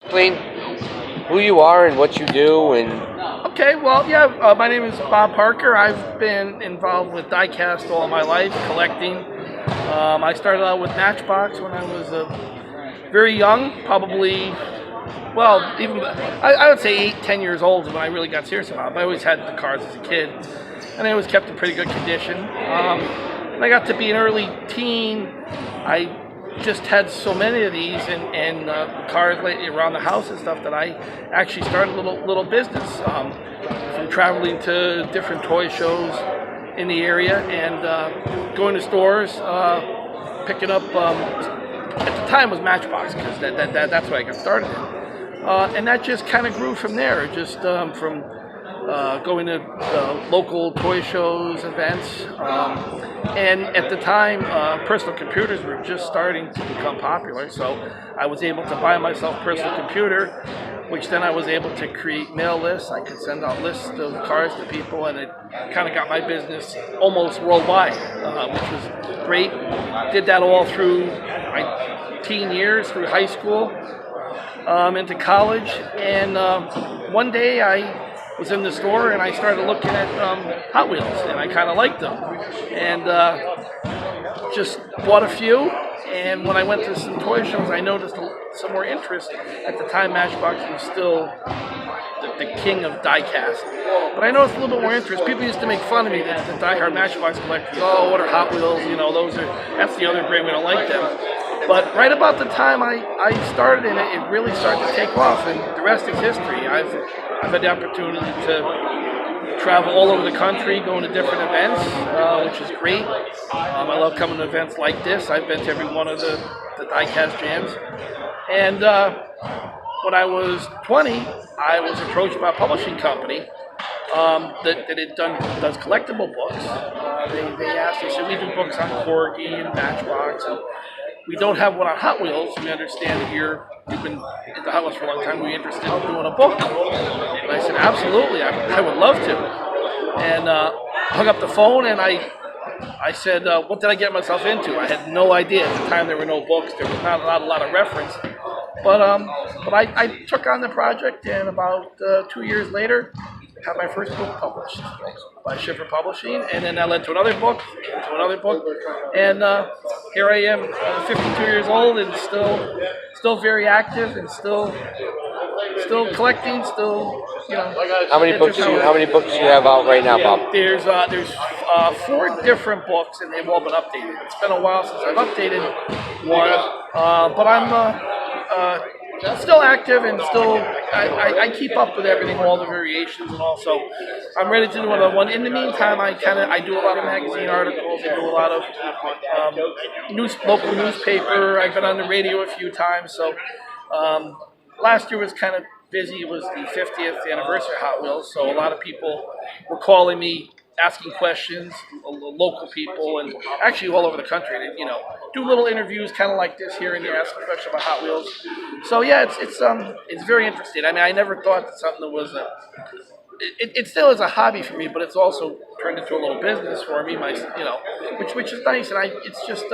Explain who you are and what you do, and Okay, well, yeah, my name is Bob Parker. I've been involved with Diecast all my life, collecting. I started out with Matchbox when I was very young, probably, well, even I would say 8, 10 years old when I really got serious about it. But I always had the cars as a kid, and I always kept in pretty good condition. When I got to be an early teen, I just had so many of these and cars around the house and stuff that I actually started a little business, from traveling to different toy shows in the area and going to stores, picking up. At the time was Matchbox because that's what I got started in, and that just kind of grew from there. Just from going to local toy shows, events, and at the time, personal computers were just starting to become popular. So I was able to buy myself a personal computer, which then I was able to create mail lists. I could send out lists of cars to people, and it kind of got my business almost worldwide, which was great. Did that all through my teen years, through high school, into college, and one day I was in the store and I started looking at Hot Wheels, and I kind of liked them, and just bought a few. And when I went to some toy shows, I noticed some more interest. At the time, Matchbox was still the king of diecast, but I noticed a little bit more interest. People used to make fun of me, the diehard Matchbox collectors. Oh, what are Hot Wheels? You know, that's the other brand, we don't like them. But right about the time I started in it, it really started to take off, and the rest is history. I've had the opportunity to travel all over the country, going to different events, which is great. I love coming to events like this. I've been to every one of the diecast jams. And when I was 20, I was approached by a publishing company that does collectible books. They asked, they said, we do books on Corgi and Matchbox, and we don't have one on Hot Wheels. We understand that you've been into Hot Wheels for a long time. We're interested in doing a book. And I said, absolutely, I would love to. And hung up the phone, and I said, what did I get myself into? I had no idea. At the time, there were no books. There was not a lot of reference. But I took on the project, and about 2 years later, had my first book published by Schiffer Publishing, and then that led to another book, and here I am, 52 years old, and still very active, and still collecting, still, you know. how many books do you have out right now, Bob? There's 4 different books, and they've all been updated. It's been a while since I've updated one, but I'm still active, and still I keep up with everything, all the variations, and also I'm ready to do another one. In the meantime, I do a lot of magazine articles. I do a lot of local newspaper. I've been on the radio a few times. So last year was kind of busy. It was the 50th anniversary of Hot Wheels, so a lot of people were calling me, asking questions, local people, and actually all over the country. You know, do little interviews, kind of like this here and there, asking questions about Hot Wheels. So yeah, it's very interesting. I mean, I never thought that something that was it still is a hobby for me, but it's also turned into a little business for me. Which is nice, and it's just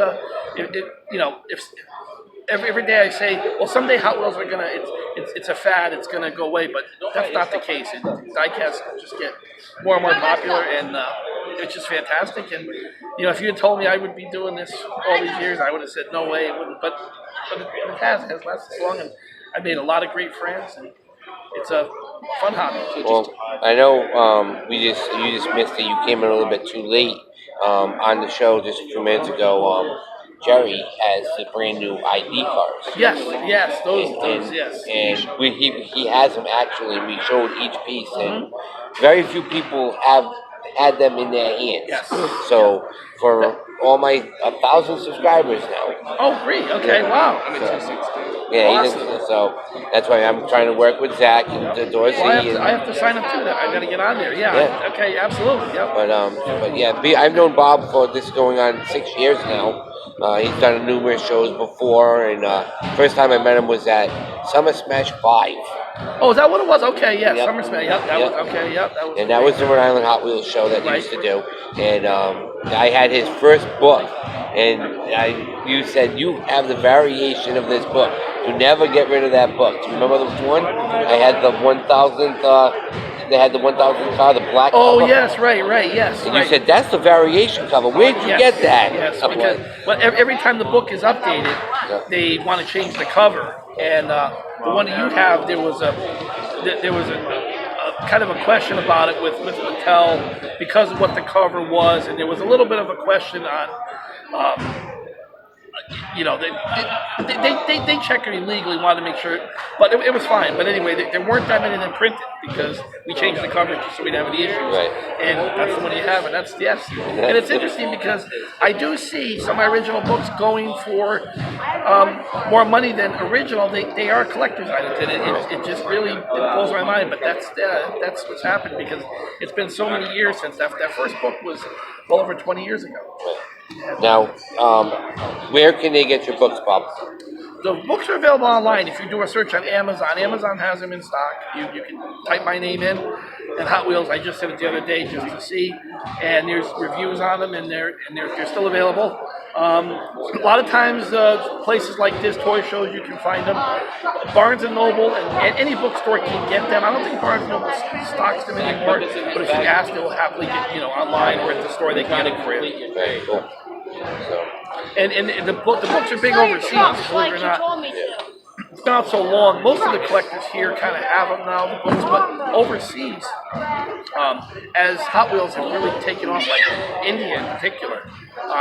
if every day I say, well, someday Hot Wheels are gonna, it's a fad, it's gonna go away, but that's not the case. Diecast just get more and more popular, and it's just fantastic. And if you had told me I would be doing this all these years, I would have said no way, it wouldn't. But it has lasted so long, and I made a lot of great friends, and it's a fun hobby. Well, I know you just missed it. You came in a little bit too late on the show just a few minutes ago. Jerry has the brand new ID cards. Yes, those, yes. And he has them actually. We showed each piece, and very few people have had them in their hands. Yes. So for all my 1,000 subscribers now. Oh, great. Okay. Wow. Yeah, awesome. So that's why I'm trying to work with Zach and Dorsey. Well, I have to sign up too. That I got to get on there. Yeah. Okay. Absolutely. Yep. But yeah, I've known Bob for this going on 6 years now. He's done numerous shows before, and first time I met him was at Summer Smash 5. Oh, is that what it was? Okay, yeah, Yep. Summer Smash. Yep, that was okay. Yep, that was. And that was the Rhode Island Hot Wheels show that he used to do. And I had his first book, and you said you have the variation of this book. You never get rid of that book. Do you remember the one? I had the 1000th. They had the 1000th car, the black Oh cover. yes, right, yes. And right. you said that's the variation cover. Where'd you get that? Yes, I'm because like, every time the book is updated, Yeah. they want to change the cover. And the one that you have, there was a kind of a question about it with Mattel because of what the cover was, and there was a little bit of a question on. They check it illegally, wanted to make sure, but it was fine. But anyway, there weren't that many of them printed because we changed the coverage so we didn't have any issues. Right. And that's the one you have, and that's yes. And it's interesting because I do see some of my original books going for more money than original. They are collector's items, and it just really blows my mind. But that's what's happened because it's been so many years since that first book was well over 20 years ago. Now, where can they get your books, Bob? The books are available online. If you do a search on Amazon, Amazon has them in stock. You can type my name in. And Hot Wheels, I just did it the other day just to see. And there's reviews on them, and they're still available. A lot of times, places like this, toy shows, you can find them. Barnes and Noble and any bookstore can get them. I don't think Barnes and Noble stocks them anymore, but if you ask, they will happily get online or at the store they can get it for you. Very cool. So. And the books are big overseas, believe it or not. It's been out so long. Most of the collectors here kind of have them now, the books, but overseas, as Hot Wheels have really taken off, like India in particular,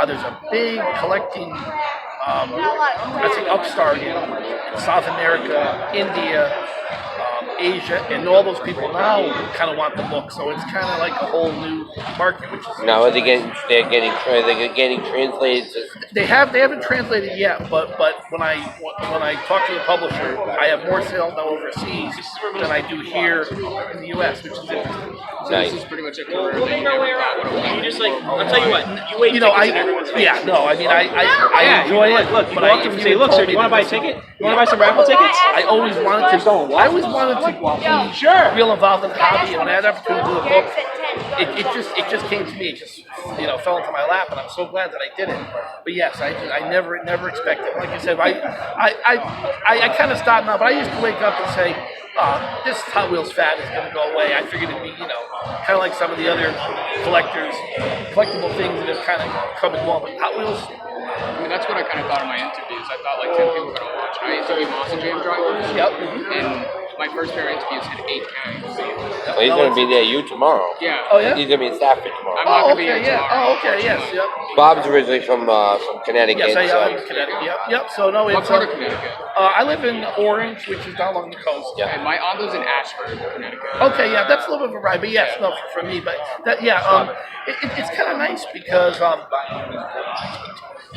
there's a big collecting, I'd say upstart in South America, India, Asia, and all those people now kind of want the book. So it's kind of like a whole new market. Which is now are they getting translated? They haven't translated yet, but when I talk to the publisher, I have more sales now overseas than I do here in the U.S., which is interesting. So Nice. this is pretty much a career thing. You just like, I'll tell you what, you wait. I enjoy it. Look, you but go up to them and say, look, sir, do you want to buy a ticket? You want to buy some raffle tickets? I always wanted to be real involved in the hobby, and when I had the opportunity to do the book, it just came to me. It just fell into my lap, and I'm so glad that I did it. But yes, I never expected. Like I said, I kind of stopped now, but I used to wake up and say, this Hot Wheels fad is going to go away. I figured it'd be kind of like some of the other collectible things that have kind of come and gone. But Hot Wheels. I mean, that's what I kind of thought in my interviews. I thought like 10 people were going to watch. I interviewed Monster Jam drivers. Yep. And my first pair of interviews hit 8K. Well, he's going to be there tomorrow. Yeah. Oh yeah. He's going to be in Stafford tomorrow. I'm not going to be here yeah. tomorrow. Oh, okay. Yes. Yep. Bob's originally from Connecticut. Yes, I so. am in Connecticut. Yep. So no, What it's. part of Connecticut? I live in Orange, which is down along the coast. Yeah. And my aunt lives in Ashford, Connecticut. Okay, yeah, that's a little bit of a ride, but yes, no, for me, but that, it's kind of nice because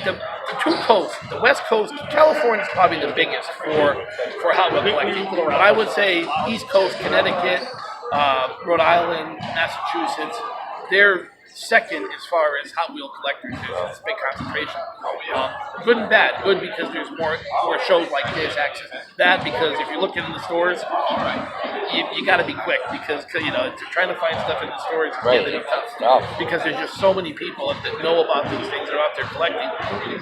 the two coasts, the West Coast, California is probably the biggest for Hot Wheel collecting. But I would say East Coast, Connecticut, Rhode Island, Massachusetts, they're second as far as Hot Wheel collectors. It's a big concentration. Good and bad. Good because there's more shows like this, access. Bad because if you're looking in the stores, you got to be quick because trying to find stuff in the stores is really tough. Because there's just so many people that know about these things that are out there collecting.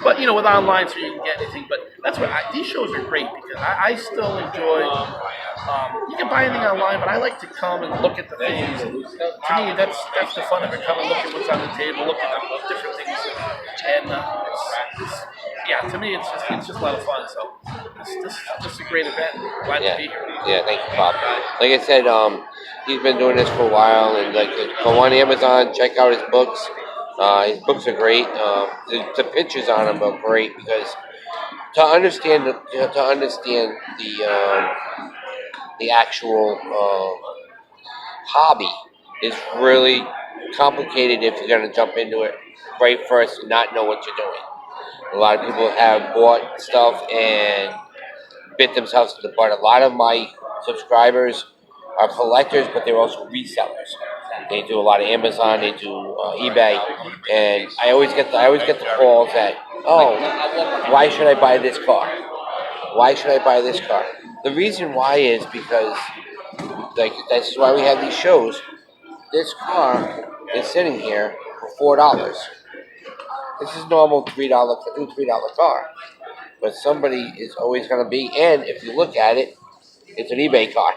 But with online, so you can get anything. But that's what these shows are great because I still enjoy. You can buy anything online, but I like to come and look at the things. To me, that's the fun of it. Come and look at what's on the table, look at the different things, and to me, it's just a lot of fun. So it's just a great event. Glad to be here. Yeah, thank you, Bob. Like I said, he's been doing this for a while, and go on Amazon, check out his books. His books are great. The pictures on them are great because to understand the actual hobby is really complicated if you're going to jump into it right first and not know what you're doing. A lot of people have bought stuff and bit themselves in the butt. A lot of my subscribers are collectors, but they're also resellers. They do a lot of Amazon, they do eBay, and I always get the calls that, why should I buy this car? Why should I buy this car? The reason why is because, that's why we have these shows. This car is sitting here for $4. This is normal $3 car. but somebody is always going to be. And if you look at it, it's an eBay car.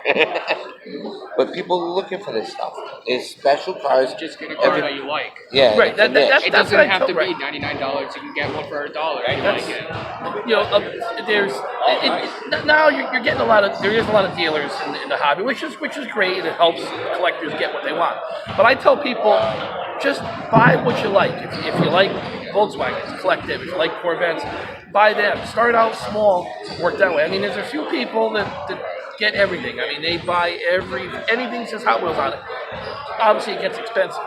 But people are looking for this stuff. There's special cars. Just get a car that you like. Yeah, Right, it's a that- niche. that's- It doesn't what I have to tell- be right. $99. You can get one for $1 if you like it. You know, there's now you're getting there is a lot of dealers in the hobby, which is great, and it helps collectors get what they want. But I tell people, just buy what you like. If you like Volkswagens, collect them. If you like Corvettes, buy them. Start out small, work that way. I mean, there's a few people that get everything. I mean, they buy anything that says Hot Wheels on it. Obviously, it gets expensive.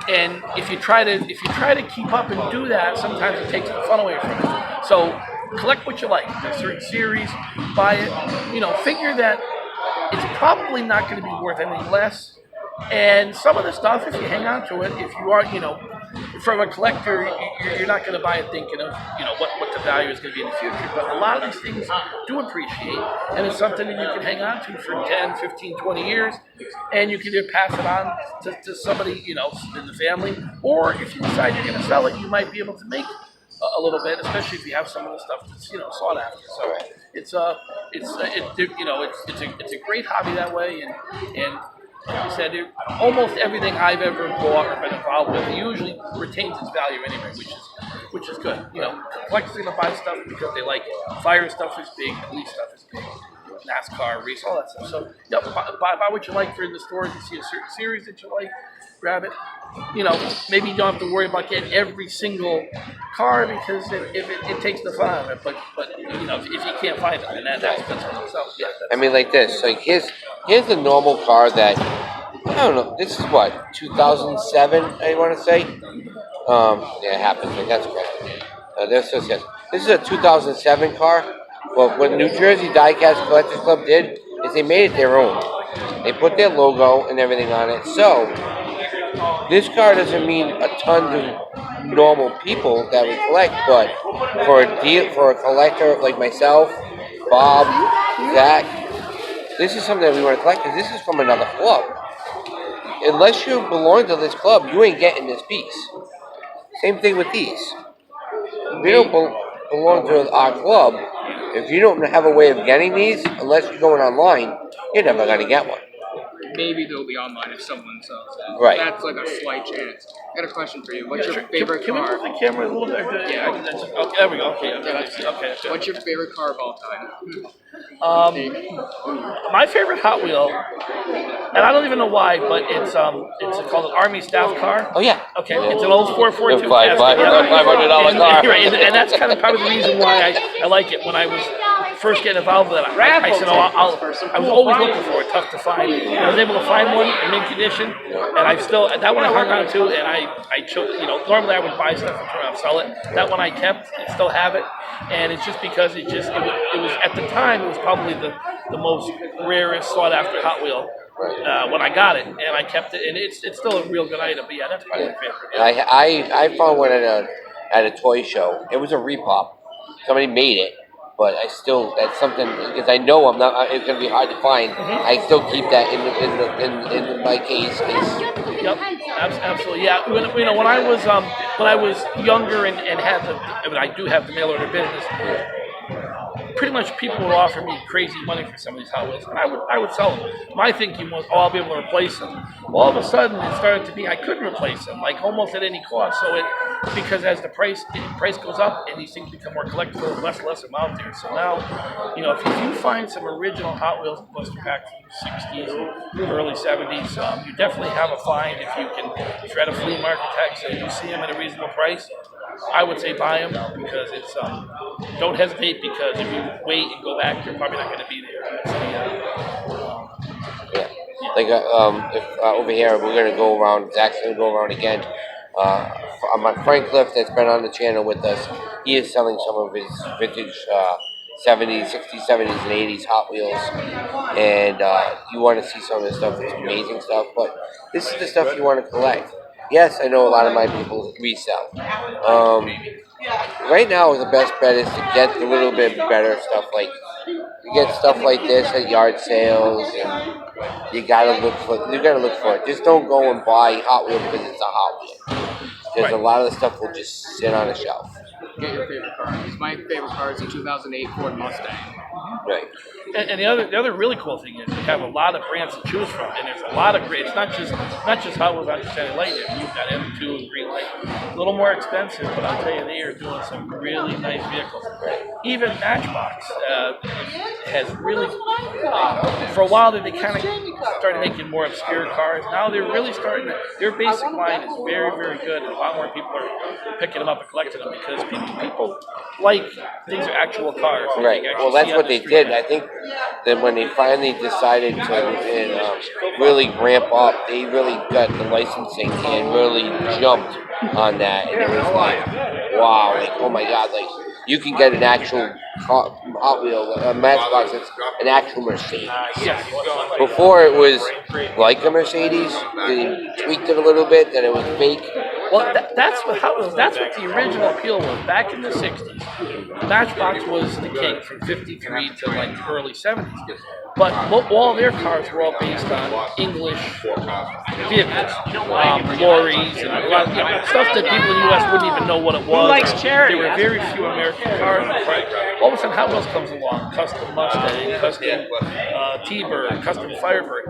And if you try to keep up and do that, sometimes it takes the fun away from it. So collect what you like. There's certain series, buy it. You know, figure that it's probably not going to be worth anything less. And some of the stuff, if you hang on to it, if you are, you know, from a collector, you're not going to buy it thinking of, you know, what the value is going to be in the future. But a lot of these things do appreciate, and it's something that you can hang on to for 10, 15, 20 years, and you can either pass it on to somebody, you know, in the family, or if you decide you're going to sell it, you might be able to make a little bit, especially if you have some of the stuff that's, you know, sought after. So it's a great hobby that way, and like I said, almost everything I've ever bought or been involved with usually retains its value anyway, which is good. You know, collectors are gonna buy stuff because they like it. Fire stuff is big, police stuff is big, NASCAR, race, all that stuff. So, yep, buy what you like. If you're in the store and you see a certain series that you like, grab it. You know, maybe you don't have to worry about getting every single car because it takes the fun out of it. But you know, if you can't find it, then that's so yeah. I mean, like this. Like here's the normal car that I don't know. This is what 2007. I want to say. Yeah, it happens. Like that's great. This is a 2007 car. Well, what New Jersey Diecast Collectors Club did is they made it their own. They put their logo and everything on it. So this car doesn't mean a ton to normal people that would collect, but for a collector like myself, Bob, Zach, this is something that we want to collect because this is from another club. Unless you belong to this club, you ain't getting this piece. Same thing with these. If you don't belong to our club, if you don't have a way of getting these, unless you're going online, you're never going to get one. Maybe they'll be online if someone sells it. Right. That's like a slight chance. I got a question for you. What's your Sure. favorite Can car? we move the camera a little bit? Yeah. Okay, there we go. Okay. What's your favorite car of all time? My favorite Hot Wheel, and I don't even know why, but it's called an Army staff car. Oh yeah. Okay, it's an old 442. $500 car. Right, and that's kind of part of the reason why I like it. When I was first getting involved with it, I said, I was always looking for it, tough to find. I was able to find one in mint condition, and that one I hung on to, and I chose, you know, normally I would buy stuff and turn around and sell it. That one I kept, I still have it, and it's just because it was at the time, it was probably the most rarest sought after Hot Wheel. When I got it, and I kept it, and it's still a real good item. But yeah, that's probably my favorite. Yeah. I found one at a toy show. It was a repop. Somebody made it, but that's something because I know it's gonna be hard to find. I still keep that in my case. Yep, absolutely. Yeah, when I was younger and I do have the mail order business. Pretty much people would offer me crazy money for some of these Hot Wheels, and I would sell them. My thinking was, I'll be able to replace them. All of a sudden, it started to be I couldn't replace them, like almost at any cost. So because as the price goes up and these things become more collectible, less and out there. So now, you know, if you find some original Hot Wheels Buster Pack from the 60s, early 70s, you definitely have a find if you're at a flea market tax and you see them at a reasonable price. I would say buy them because it's don't hesitate because if you wait and go back, you're probably not going to be there. Like if over here we're gonna go around. Zach's gonna go around again. My friend Cliff that's been on the channel with us, he is selling some of his vintage 70s, 60s, 70s, and 80s Hot Wheels. And you want to see some of this stuff. It's amazing stuff. But this is the stuff you want to collect. Yes, I know a lot of my people resell. Right now, the best bet is to get a little bit better stuff. Like you get stuff like this at yard sales, and you gotta look for it. Just don't go and buy Hot Wheel because it's a Hot Wheel. Because a lot of the stuff will just sit on a shelf. get your favorite car. Because my favorite car is a 2008 Ford Mustang. Right. And the other really cool thing is you have a lot of brands to choose from, and there's a lot of great. It's not just Hot Wheels on Shining Light. You've got M2 and Green Light, a little more expensive, but I'll tell you, they are doing some really nice vehicles. Even Matchbox has really, for a while they kind of started making more obscure cars. Now they're really starting to, their basic line is very, very good, and a lot more people are picking them up and collecting them because people like things are actual cars. Right. Well, that's what they did. I think that when they finally decided to really ramp up, they really got the licensing and really jumped on that. And it was like, wow, like, oh my God, like, you can get an actual Hot Wheel, a Matchbox that's an actual Mercedes. Before it was like a Mercedes, they tweaked it a little bit, then it was fake. Well, that's what the original appeal was back in the '60s. Matchbox was the king from '53 to like the early '70s. But all their cars were all based on English vehicles, lorries, and a lot of, stuff that people in the U.S. wouldn't even know what it was. Who likes charity? There were very few American cars. All of a sudden, Hot Wheels comes along, custom Mustang, custom T-Bird, custom Firebird.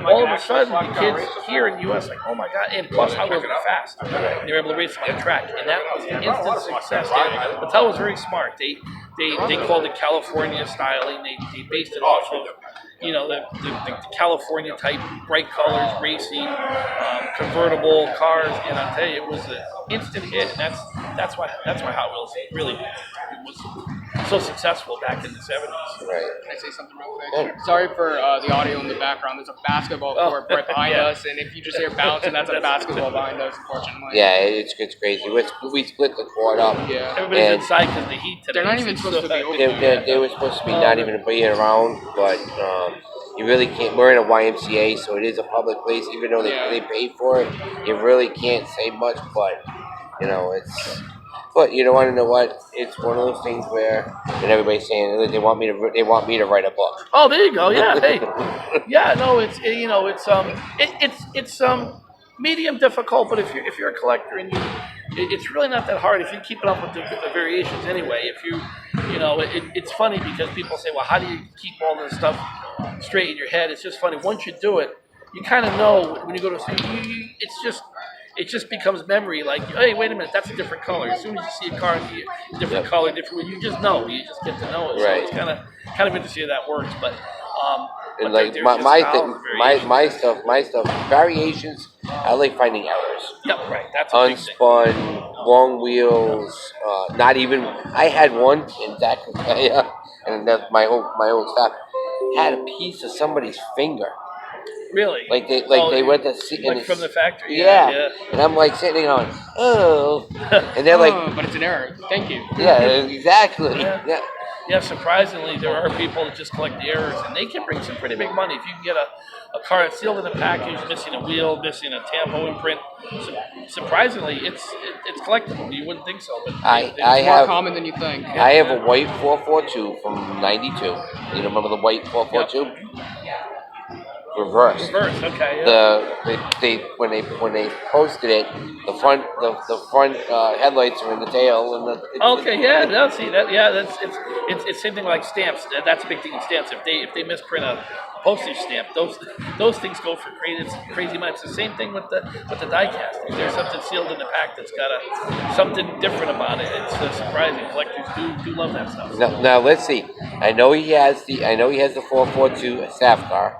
All of a sudden, the kids here in the U.S. like, oh my God! And plus, Hot Wheels are fast. They were able to race them on the track, and that was an instant success. Mattel was very smart. They called it California styling. They based it off of the California type bright colors, racing, convertible cars, and I'll tell you, it was an instant hit, and that's why Hot Wheels really was so successful back in the '70s. Right. Can I say something real quick? Sorry for the audio in the background. There's a basketball court right behind us, and if you just hear bouncing, that's a basketball behind us, unfortunately. Yeah, it's crazy. We split the court up. Yeah. Everybody's inside because of the heat today. They're not even supposed to be open. They were supposed to be not even being around, but you really can't. We're in a YMCA, so it is a public place. Even though they pay for it, you really can't say much. But it's. But you don't want to know what? It's one of those things where, and everybody's saying they want me to write a book. Oh, there you go. Yeah, hey, yeah. No, it's medium difficult, but if you're a collector and it's really not that hard if you keep it up with the variations anyway. If it's funny because people say, well, how do you keep all this stuff straight in your head? It's just funny. Once you do it, you kind of know when you go to see. It just becomes memory. Like, hey, wait a minute, that's a different color. As soon as you see a car in a different color, different, you just know. You just get to know it. Right. So it's kind of interesting how that works. But and like my stuff, variations. I like finding errors. Yep, right. That's a big Unspun, long wheels. Not even. I had one in Zach, and that's my old stuff. Had a piece of somebody's finger. Really? Like they went to see like from the factory. Yeah. And I'm like sitting on, and they're like, but it's an error. Thank you. Yeah, exactly. Yeah, surprisingly, there are people that just collect the errors, and they can bring some pretty big money. If you can get a car that's sealed in the package, missing a wheel, missing a tampo imprint, surprisingly, it's collectible. You wouldn't think so, but it's more common than you think. I have a white 442 from '92. You remember the white 442? Yep. Reverse. Okay. Yeah. When they posted it, the front headlights are in the tail and See that. Yeah, it's same thing like stamps. That's a big thing in stamps. If they misprint a postage stamp, those things go for crazy money. It's the same thing with the diecast. If there's something sealed in the pack that's got something different about it, it's surprising. Collectors do love that stuff. Now let's see. I know he has the 442 Saf car.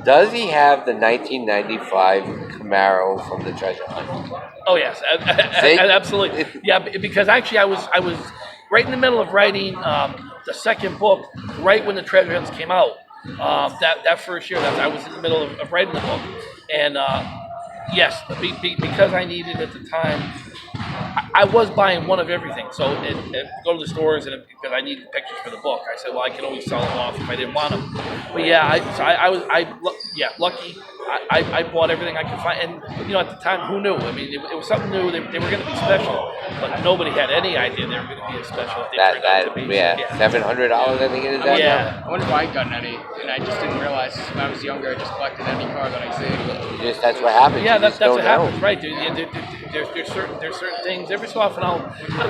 Does he have the 1995 Camaro from the Treasure Hunt? Oh yes, absolutely. Yeah, because actually I was right in the middle of writing the second book, right when the Treasure Hunts came out. That first year, I was in the middle of writing the book, and yes, because I needed at the time. I was buying one of everything, so go to the stores, and because I needed pictures for the book, I said, well, I could always sell them off if I didn't want them. But yeah, I was lucky. I bought everything I could find, and at the time, who knew? I mean, it was something new. They were going to be special, but nobody had any idea they were going to be as special as they turned out to be. $700, I think it is. I wonder if I had gotten any, and I just didn't realize when I was younger. I just collected any car that I see. That's what happens. Yeah, that's what happens, right, dude? there's certain things. Every so often I'll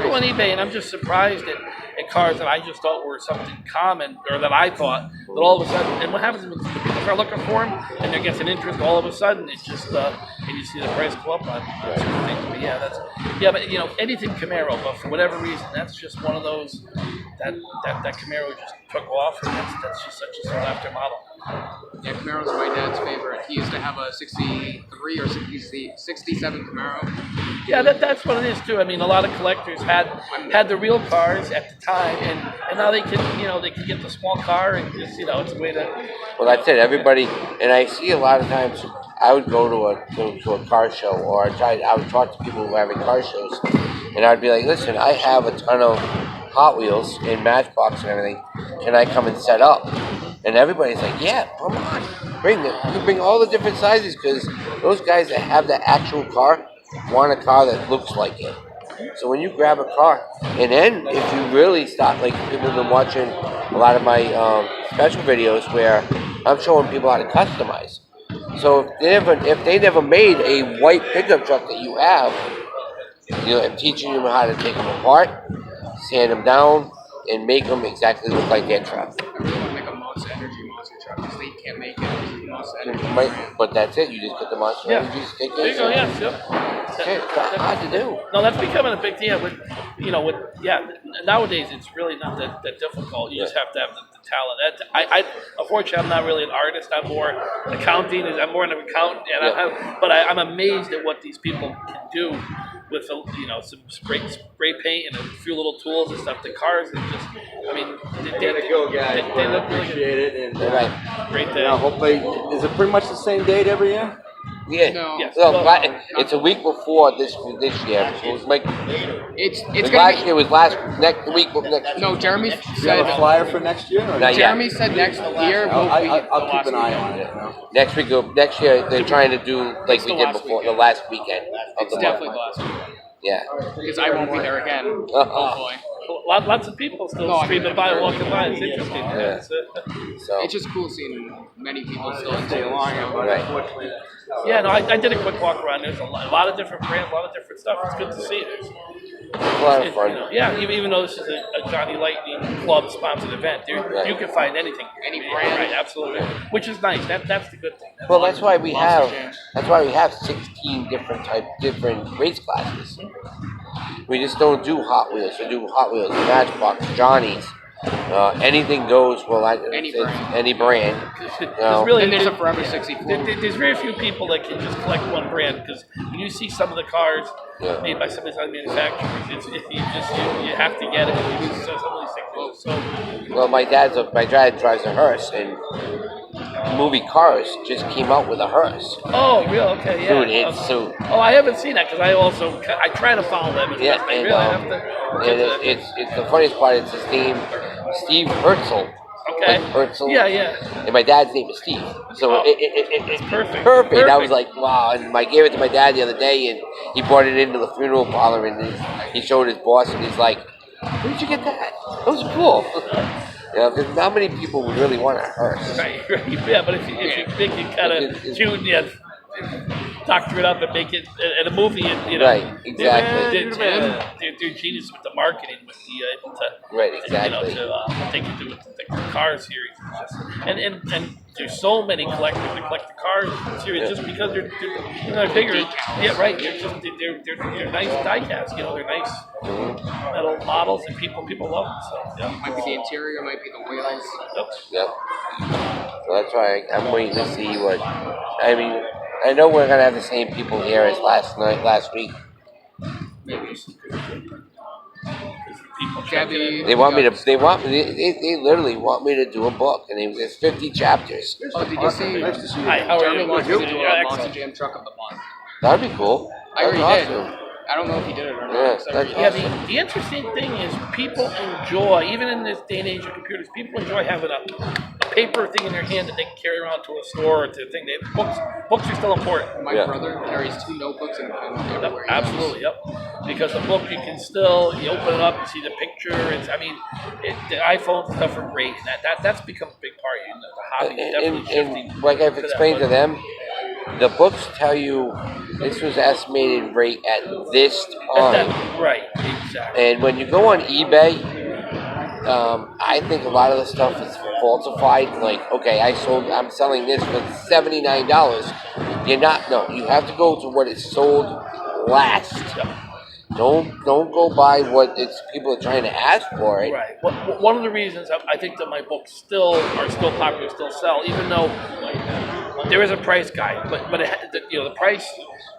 go on eBay and I'm just surprised at cars that I just thought were something common, or that I thought that all of a sudden. And what happens is when people start looking for them and there gets an interest, all of a sudden it's just and you see the price go up on certain things. But but anything Camaro, but for whatever reason, that's just one of those that Camaro just took off, and that's just such a sought after model. Yeah, Camaro's my dad's favorite. He used to have a 63 or 67 Camaro. Yeah, that's what it is too. I mean, a lot of collectors had the real cars at the time, and now they can get the small car and just it's a way to. Well, that's it. Everybody, and I see a lot of times. I would go to a car show, or I would talk to people who are having car shows, and I'd be like, listen, I have a ton of Hot Wheels and Matchbox and everything. Can I come and set up? And everybody's like, yeah, come on, bring them. You bring all the different sizes, because those guys that have the actual car want a car that looks like it. So when you grab a car, and then if you really stop, like people have been watching a lot of my special videos where I'm showing people how to customize. So if they never made a white pickup truck that you have, I'm teaching them how to take them apart, sand them down, and make them exactly look like their truck. Make a Monster Energy monster truck, because they can't make it. Monster Energy. But that's it. You just get the Monster Energy stickers. There you go. Yes. Yep. It's not hard to do. No, that's becoming a big deal. Nowadays it's really not that difficult. You just have to have the talent. Unfortunately, I'm not really an artist. I'm more accounting. I'm more an accountant, but I'm amazed at what these people can do with some spray paint and a few little tools and stuff. The cars are just, they look really Appreciate it, and great day. hopefully, is it pretty much the same date every year? Yeah. No. Yes. It's a week before this year. It was like It's the gonna week before next. No, Jeremy Do you have a said. flyer for next year? Or Not yet. Jeremy said next year will be I'll the keep an eye last on weekend. it. Next year they're trying to do like It's we the did last before, weekend. the last weekend of It's the definitely month. the last weekend, Yeah. because I won't be there again. Hopefully. Lots of people still streaming by, walking by. It's interesting. Yeah. So It's just cool seeing many people still into Stay it. along, so- but Right. unfortunately, Yeah, no, I did a quick walk around. There's a lot of different brands, a lot of different stuff. It's good to see. it's a lot of fun. Even though this is a Johnny Lightning Club sponsored event, you can find anything, Any brand. right? Absolutely, which is nice. That's the good thing. Well, that's why we Monster Jam. have 16 different race classes. We just don't do Hot Wheels. We do Hot Wheels, Matchbox, Johnny's. Anything goes. Well, Any brand. Any brand. There's really And there's a Forever 64. There's very few people that can just collect one brand, because when you see some of the cars made by some of these other manufacturers, you have to get it. So some of these things. So Well, my dad drives a hearse, and movie Cars just came out with a hearse. oh, real okay, yeah. Dude, it's so. Oh, I haven't seen that, because I try to follow them. Yeah, I and, really have to. And it's the funniest part. It's his name, Steve Herzl. Okay. Like Herzl. Yeah. And my dad's name is Steve. So Oh. it's Perfect. perfect. I was Perfect. like, wow. And I gave it to my dad the other day, and he brought it into the funeral parlor, and he showed his boss, and he's like, where'd you get that? Those are cool. Because not many people would really want a hearse. Right. Yeah, but if you make it kind of doctor it up and make it in a movie, and Right, exactly. They're genius with the marketing, with the able to Right, exactly. what they can do with the car series. It's just, and there's so many collectors that collect the cars series just because they're bigger. Yeah, right. They're nice diecast. They're nice metal models, and people love them. So yeah. Might be the interior, might be the wheels. Yep. So that's why I'm waiting to see what. I mean, I know we're gonna have the same people here as last week. Maybe. People Chevy. They literally want me to do a book, and there's 50 chapters. Oh, did you see? Nice to see you. Hi, how are Jeremy you? wants me to do Yeah, a Monster excellent. Jam truck of the month. That'd be cool. I That's already awesome. did. I don't know if he did it or not. Yeah, So that's Yeah, the interesting thing is people enjoy, even in this day and age of computers, people enjoy having a paper thing in their hand that they can carry around to a store or to a thing. Books are still important. My brother carries 2 notebooks and pens Yep, everywhere. absolutely, yep. Because the book, you can still, you open it up, you see the picture. The iPhones and stuff are great. And that's become a big part. The hobby is definitely shifting. And like I've to that, explained to but- them, the books tell you this was estimated rate at this time. Right, exactly. And when you go on eBay, I think a lot of the stuff is falsified. Like, okay, I'm selling this for $79. You're not. No, you have to go to what it sold last. Don't go by what people are trying to ask for it. Right. One of the reasons I think that my books are still popular, still sell, even though there is a price guide, but the price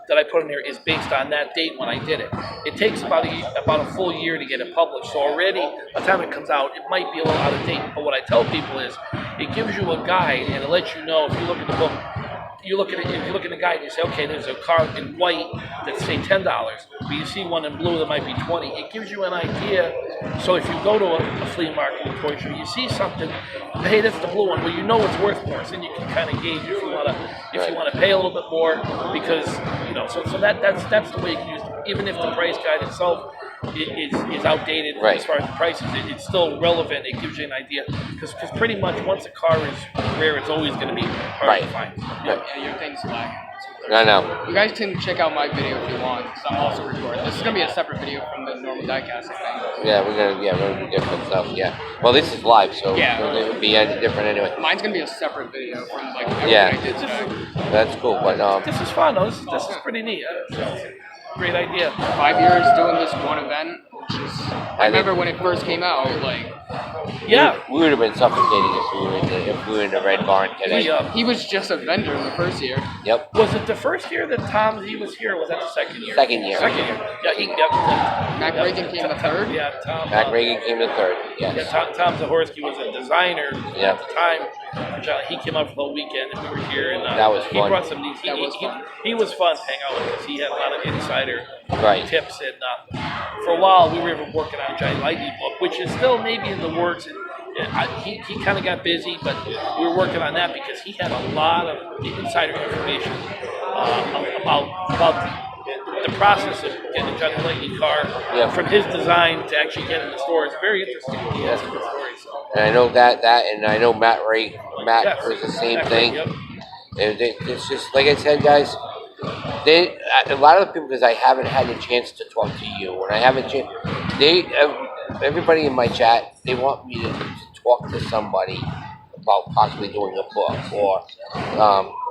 that I put in there is based on that date when I did it. It takes about a full year to get it published, so already by the time it comes out, it might be a little out of date. But what I tell people is, it gives you a guide and it lets you know if you look at the book. You look at it. If you look at the guide, and you say, okay, there's a car in white that's say $10, but you see one in blue that might be $20. It gives you an idea. So if you go to a flea market or toy show, you see something, hey, that's the blue one. Well, you know it's worth more, so then you can kind of gauge if you want to pay a little bit more because So that's the way you can use it. Even if the price guide itself is outdated as far as the prices, it's still relevant. It gives you an idea because pretty much once a car is rare, it's always going to be hard to find. Yeah, your thing's lagging. I know. You guys can check out my video if you want, because I'm also recording. This is gonna be a separate video from the normal diecast, I think. Yeah, we're gonna do different stuff. Yeah. Well, this is live, so it would be different anyway. Mine's gonna be a separate video from everything I did today. That's cool. But this is fun though. This is pretty neat. Great idea. 5 years doing this one event, which is. I remember when it first came out, we would have been suffocating if we were in the Red Barn today. He was just a vendor in the first year. Yep. Was it the first year that Tom was here, or was that the second year? Second year. Yeah, Mac Reagan came the third? Yeah, Tom. Mac Reagan came the third, yes. Yeah, Tom Zahorsky was a designer at the time. He came up for the whole weekend, and we were here. And that was fun. He brought some neat. He was fun to hang out with because he had a lot of insider tips. And for a while, we were even working on a Giant Lightning book, which is still maybe in the works. He kind of got busy, but we were working on that because he had a lot of insider information about the process of getting a Giant Lightning car from his design to actually get in the store. It's very interesting. He has some good stories. And I know that, and I know Matt was the same thing. It's just like I said, guys. A lot of the people, because I haven't had a chance to talk to you, and I haven't. Everybody in my chat, they want me to talk to somebody about possibly doing a book or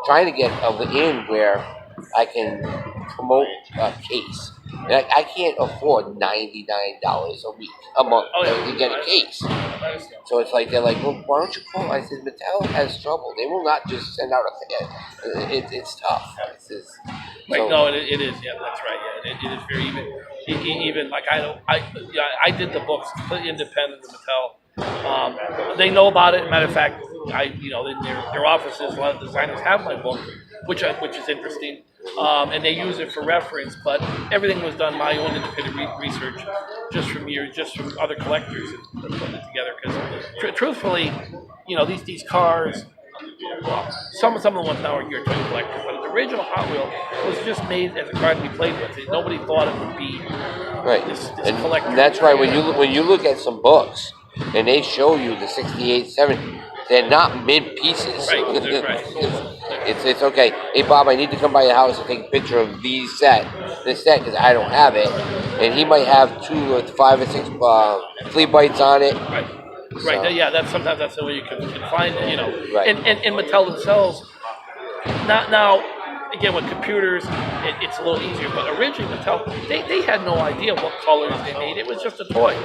trying to get in where I can promote a case. And I can't afford $99 a month to get a case. So it's like they're like, well, why don't you call? I said, Mattel has trouble. They will not just send out it's tough. No, it is. Yeah, that's right. Yeah, it is very even like I did the books completely independent of Mattel. They know about it. Matter of fact, in their offices, a lot of designers have my book, which is interesting. And they use it for reference, but everything was done my own independent research, just from other collectors and putting it together. Because truthfully, these cars, some of the ones now are geared to collectors, but the original Hot Wheel was just made as a car to be played with. Nobody thought it would be this collector. And that's why when you look at some books and they show you the 68, 70, they're not mid pieces. Right. It's okay. Hey Bob, I need to come by your house and take a picture of this set because I don't have it, and he might have 2 or 5 or 6 flea bites on it. Right. Right. Yeah. Sometimes that's the way you can find it. Right. And Mattel themselves. Now, again, with computers, it's a little easier. But originally, Mattel, they had no idea what colors they made. It was just a toy.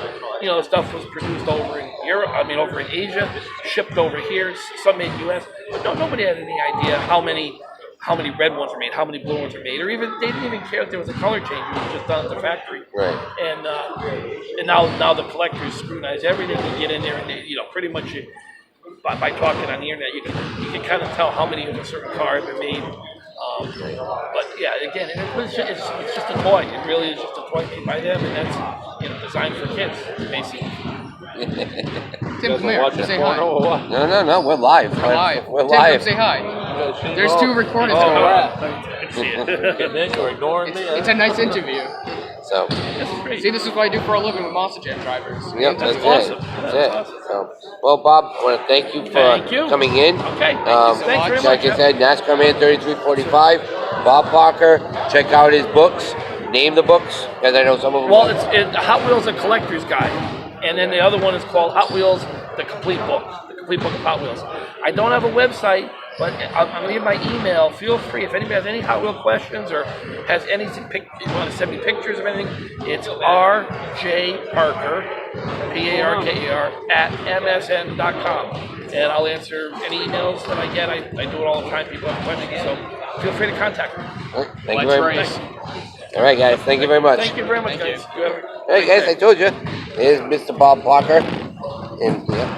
The stuff was produced over in Europe. Over in Asia, shipped over here. Some made in U.S. But nobody had any idea how many red ones were made, how many blue ones were made, or even they didn't even care if there was a color change. It was just done at the factory. Right. And now the collectors scrutinize everything. You get in there, and pretty much by talking on the internet, you can kind of tell how many of a certain car have been made. But yeah, again, it's just a toy. It really is just a toy made by them, and that's designed for kids, basically. Tim, come here. Say hi. No, we're live. We're Tim, live. come say hi. There's 2 recordings going on. Nick, you're ignoring me. It's a nice interview. So So, This is great. See, this is what I do for a living with Monster Jam drivers. yep, that's awesome. it. That's That's it. awesome. So, well, Bob, I want to thank you for Thank you. coming in. Okay. Thanks so very much. much. Like I said, Nascarman 3345, Bob Parker. Check out his books. Name the books, because I know some of them. Well, it's Hot Wheels: A Collector's Guide, and then the other one is called Hot Wheels: The Complete Book. The Complete Book of Hot Wheels. I don't have a website, but I'm going to give my email. Feel free if anybody has any Hot Wheel questions or has any you want to send me pictures of anything. It's RJ Parker, PARKER @msn.com, and I'll answer any emails that I get. I do it all the time. People have questions, so feel free to contact me. Thank you very much. All right, guys. Thank you very much. Thank you very much, guys. You have a Hey, guys, I told you. Here's Mr. Bob Parker. And, yeah.